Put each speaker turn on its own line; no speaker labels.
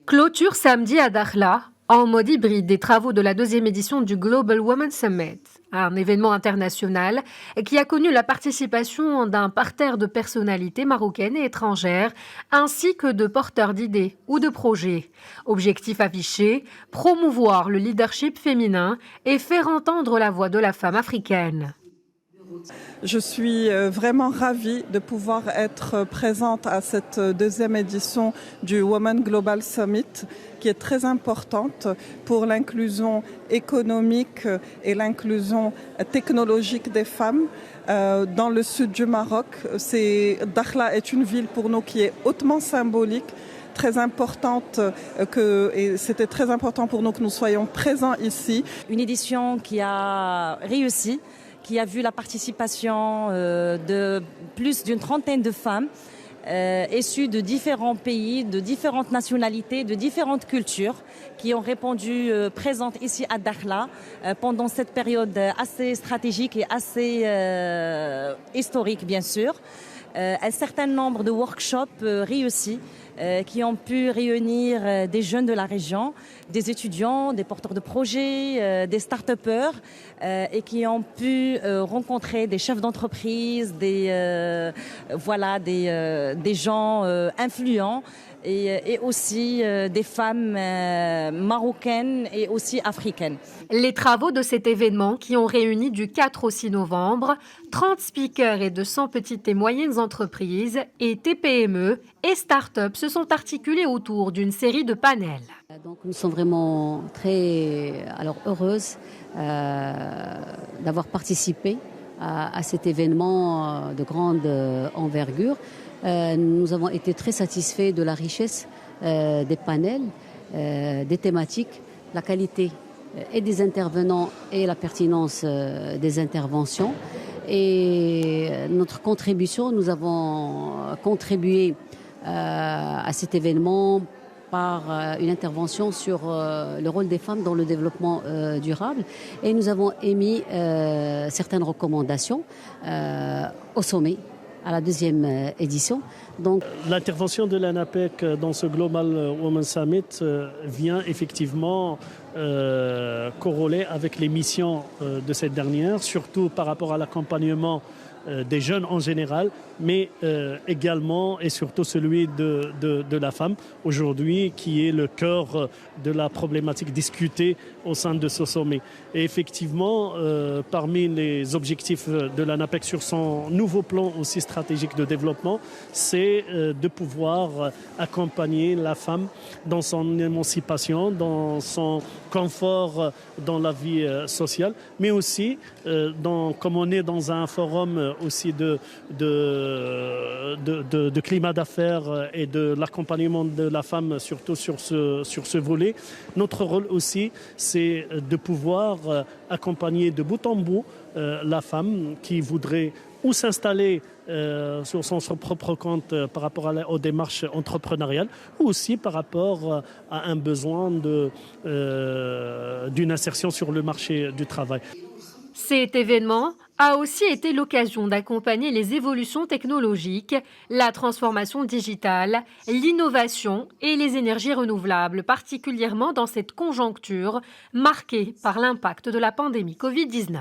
Clôture samedi à Dakhla, en mode hybride, des travaux de la deuxième édition du Global Women Summit, un événement international qui a connu la participation d'un parterre de personnalités marocaines et étrangères, ainsi que de porteurs d'idées ou de projets. Objectif affiché, promouvoir le leadership féminin et faire entendre la voix de la femme africaine.
Je suis vraiment ravie de pouvoir être présente à cette deuxième édition du Women Global Summit, qui est très importante pour l'inclusion économique et l'inclusion technologique des femmes. Dans le sud du Maroc, Dakhla est une ville pour nous qui est hautement symbolique, très importante, et c'était très important pour nous que nous soyons présents ici.
Une édition qui a réussi, qui a vu la participation de plus d'une trentaine de femmes issues de différents pays, de différentes nationalités, de différentes cultures, qui ont répondu présentes ici à Dakhla pendant cette période assez stratégique et assez historique, bien sûr. Un certain nombre de workshops réussis qui ont pu réunir des jeunes de la région, des étudiants, des porteurs de projets, des start-upers et qui ont pu rencontrer des chefs d'entreprise, des gens influents et aussi des femmes marocaines et aussi africaines.
Les travaux de cet événement, qui ont réuni du 4 au 6 novembre 30 speakers et 200 petites et moyennes entreprises et TPME et start-up, se sont articulés autour d'une série de panels.
Donc nous sommes vraiment très heureuses d'avoir participé à cet événement de grande envergure. Nous avons été très satisfaits de la richesse des panels, des thématiques, la qualité et des intervenants et la pertinence des interventions. Et notre contribution, nous avons contribué à cet événement par une intervention sur le rôle des femmes dans le développement durable. Et nous avons émis certaines recommandations au sommet, à la deuxième édition.
Donc, l'intervention de l'ANAPEC dans ce Global Women Summit vient effectivement corroler avec les missions de cette dernière, surtout par rapport à l'accompagnement des jeunes en général, mais également et surtout celui de la femme aujourd'hui, qui est le cœur de la problématique discutée au sein de ce sommet. Et effectivement, parmi les objectifs de l'ANAPEC sur son nouveau plan aussi stratégique de développement, c'est de pouvoir accompagner la femme dans son émancipation, dans son confort dans la vie sociale, mais aussi, comme on est dans un forum aussi de climat d'affaires et de l'accompagnement de la femme, surtout sur ce volet. Notre rôle aussi, c'est de pouvoir accompagner de bout en bout la femme qui voudrait ou s'installer sur son propre compte par rapport aux démarches entrepreneuriales, ou aussi par rapport à un besoin d'une insertion sur le marché du travail.
Cet événement a aussi été l'occasion d'accompagner les évolutions technologiques, la transformation digitale, l'innovation et les énergies renouvelables, particulièrement dans cette conjoncture marquée par l'impact de la pandémie Covid-19.